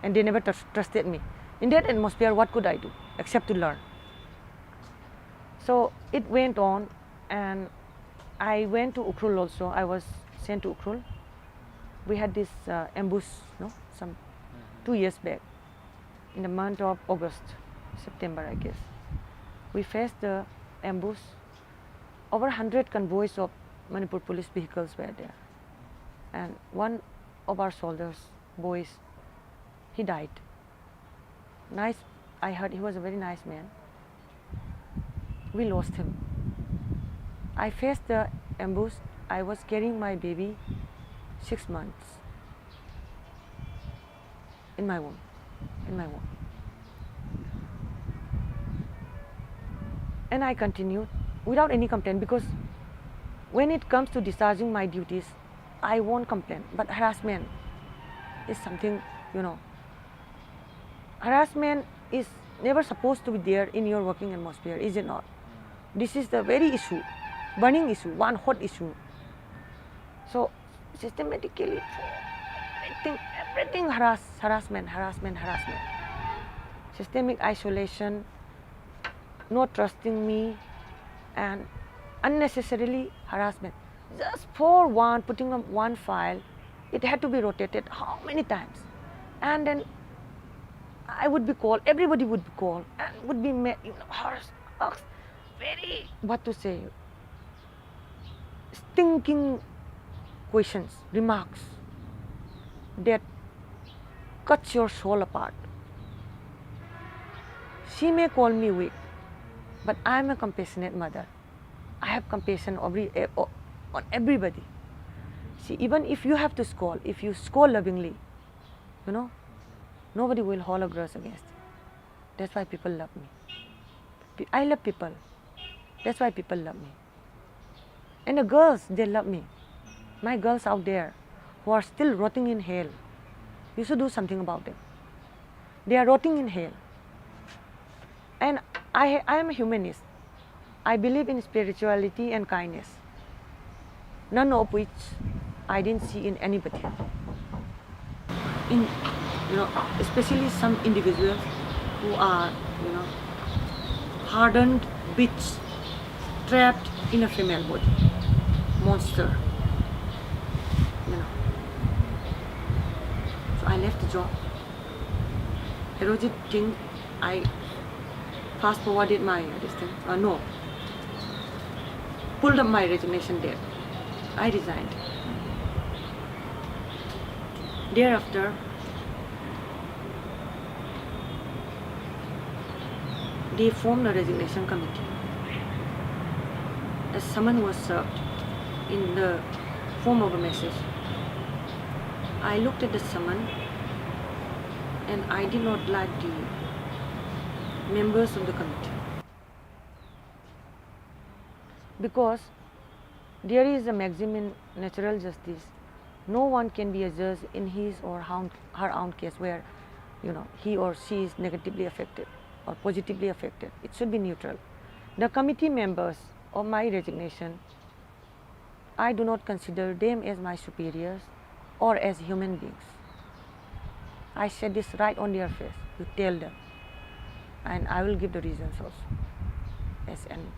and they never trusted me. In that atmosphere, what could I do except to learn? So it went on, and I went to Ukhrul also. I was sent to Ukhrul. We had this ambush, some 2 years back, in the month of August, September, I guess. We faced the ambush. Over 100 convoys of Manipur police vehicles were there, and one of our soldiers, boys, he died. Nice, I heard he was a very nice man. We lost him. I faced the ambush. I was carrying my baby 6 months in my womb. And I continued without any complaint, because when it comes to discharging my duties, I won't complain. But harassment is something, harassment is never supposed to be there in your working atmosphere, is it not? This is the very issue, burning issue, one hot issue. So systematically, everything harassment. Systemic isolation, not trusting me, and unnecessarily harassment. Just for putting up one file, it had to be rotated how many times? And then I would be called, everybody would be called, and would be met, asked very, what to say, stinking questions, remarks that cuts your soul apart. She may call me weak, but I am a compassionate mother. I have compassion on everybody. See, even if you have to scold, if you scold lovingly, nobody will hold a grudge against you. That's why people love me. I love people. That's why people love me. And the girls, they love me. My girls out there who are still rotting in hell, you should do something about them. They are rotting in hell. And I am a humanist. I believe in spirituality and kindness, none of which I didn't see in anybody. Especially some individuals who are, hardened bitch, trapped in a female body, monster. So I left the job. Erojit thing, I fast forwarded my pulled up my resignation date. I resigned. Thereafter, they formed a resignation committee. A summons was served in the form of a message. I looked at the summons and I did not like the members of the committee, because there is a maxim in natural justice: no one can be a judge in his or her own case where he or she is negatively affected or positively affected. It should be neutral. The committee members of my resignation, I do not consider them as my superiors or as human beings. I said this right on their face. You tell them, and I will give the reasons also, yes, and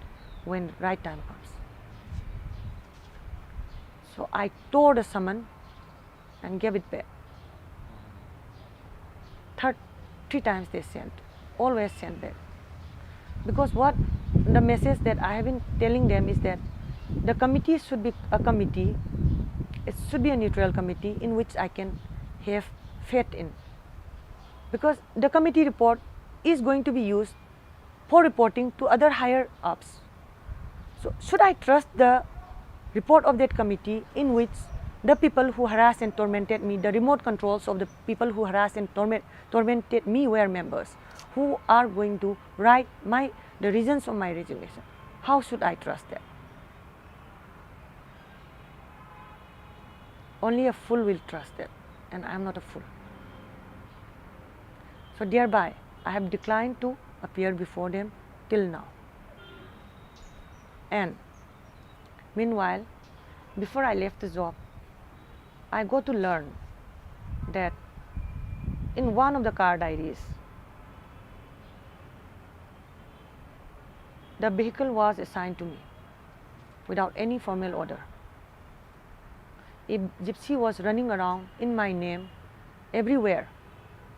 when right time comes. So I tore the summons and gave it back. 3 times they sent, always sent back. Because what the message that I have been telling them is that the committee should be a committee, it should be a neutral committee in which I can have faith in. Because the committee report is going to be used for reporting to other higher ups. So should I trust the report of that committee in which the people who harassed and tormented me, the remote controls of the people who harassed and tormented me were members who are going to write the reasons of my resignation? How should I trust that? Only a fool will trust that, and I am not a fool. So thereby, I have declined to appear before them till now. And meanwhile, before I left the job, I got to learn that in one of the car diaries, the vehicle was assigned to me without any formal order. A gypsy was running around in my name everywhere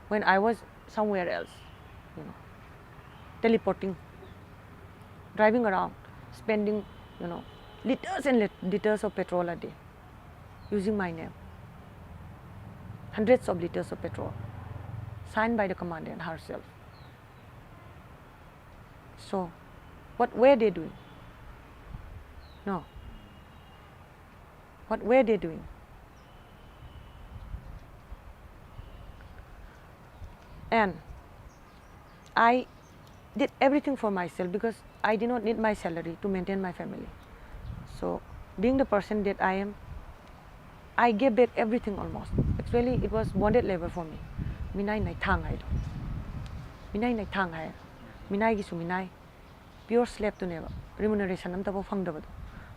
when I was somewhere else, teleporting, driving around, spending, liters and liters of petrol a day, using my name. Hundreds of liters of petrol, signed by the commandant herself. So, what were they doing? No. What were they doing? And I did everything for myself because I did not need my salary to maintain my family. So, being the person that I am, I gave back everything almost. Actually, it was bonded labor for me. Minay nai thang hai do. minai nai thang hai minai gi su minai pure slave to neba remuneration am ta bo phang da ba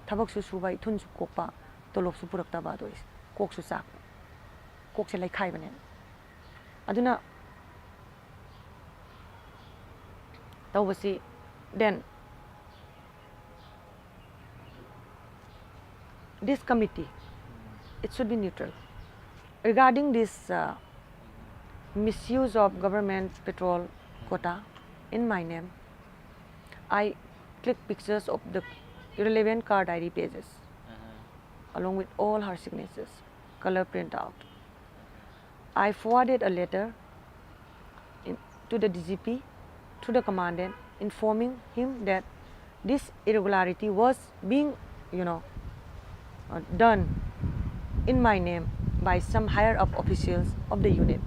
thabak su su bai thun su kok pa tolop su purak ta ba do is kok su sak kok se lai khai bane aduna tawbasi then this committee it should be neutral regarding this misuse of government petrol quota in my name. I click pictures of the irrelevant card ID pages along with all her signatures, color printout. I forwarded a letter to the DGP, to the commandant, informing him that this irregularity was being, done in my name by some higher up officials of the unit.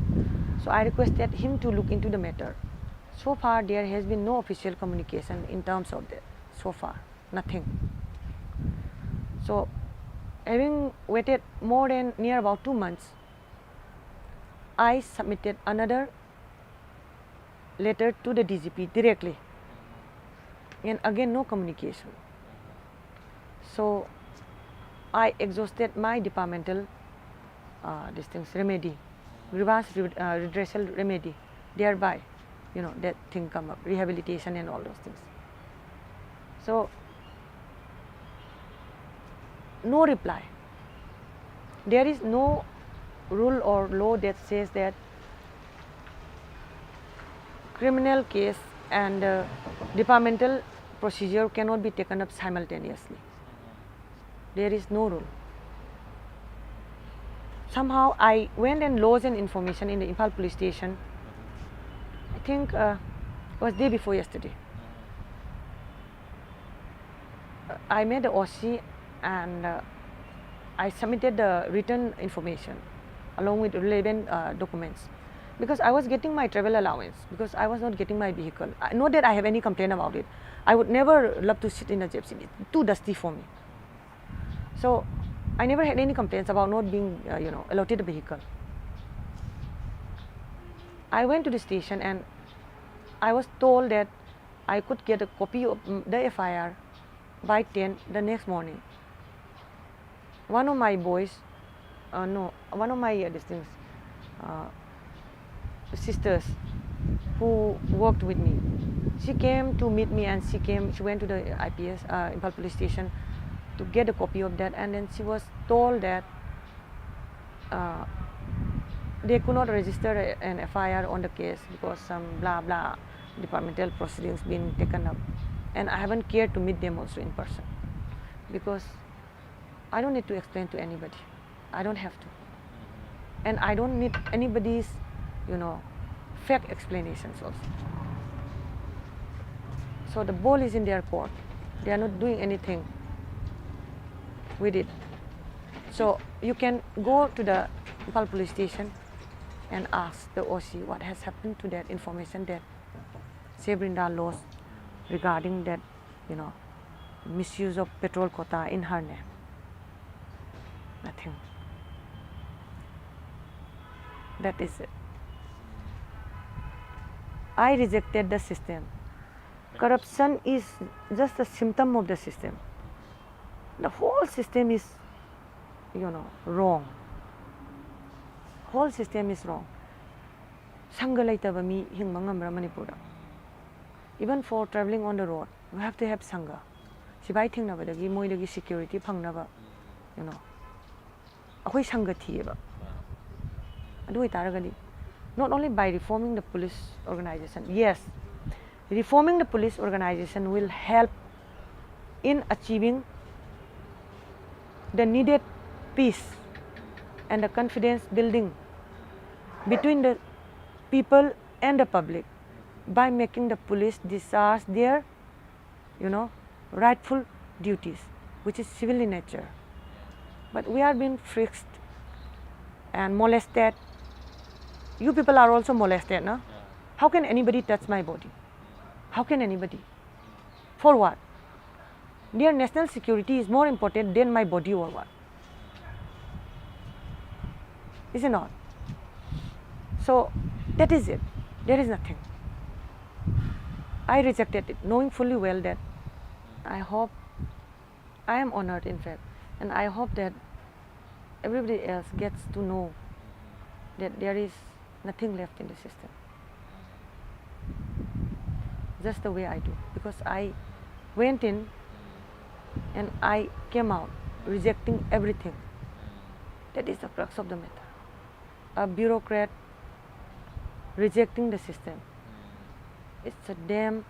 So I requested him to look into the matter. So far there has been no official communication in terms of that. So far, nothing. So having waited more than near about 2 months, I submitted another letter to the DGP directly, and again no communication. So I exhausted my departmental remedy, grievance redressal remedy, thereby that thing come up, rehabilitation and all those things. So no reply. There is no rule or law that says that criminal case and departmental procedure cannot be taken up simultaneously. There is no rule. Somehow I went and lodged an information in the Imphal police station. I think it was day before yesterday. I made the OC and I submitted the written information along with relevant documents, because I was getting my travel allowance, because I was not getting my vehicle. Not that I have any complaint about it. I would never love to sit in a gypsy. It's too dusty for me. So I never had any complaints about not being allotted a vehicle. I went to the station and I was told that I could get a copy of the FIR by 10 the next morning. One of my boys, one of my sisters who worked with me, she came to meet me and she went to the IPS, Imphal police station, to get a copy of that, and then she was told that they could not register an FIR on the case because some blah blah departmental proceedings being taken up, and I haven't cared to meet them also in person, because I don't need to explain to anybody. I don't have to, and I don't need anybody's fake explanations also. So the ball is in their court. They are not doing anything with it. So you can go to the Imphal police station and ask the OC what has happened to that information that Brinda lost regarding that misuse of petrol quota in her name. Nothing. That is it. I rejected the system. Corruption is just a symptom of the system. The whole system is, wrong. Whole system is wrong. Sangha laitaba mi hingma ngamra Manipura. Even for traveling on the road, we have to have sangha. Sibai thingnabadagi moidagi security phangnaba, akhoi sangha thiyeba. Adu itaragadi. Not only by reforming the police organization. Yes, reforming the police organization will help in achieving the needed peace and the confidence building between the people and the public by making the police discharge their, rightful duties, which is civil in nature. But we are being frisked and molested. You people are also molested, no? How can anybody touch my body? How can anybody? For what? Their national security is more important than my body or what? Is it not? So that is it. There is nothing. I rejected it, knowing fully well that I hope I am honored, in fact, and I hope that everybody else gets to know that there is nothing left in the system. Just the way I do, because I went in and I came out rejecting everything. That is the crux of the matter. A bureaucrat rejecting the system. It's a damn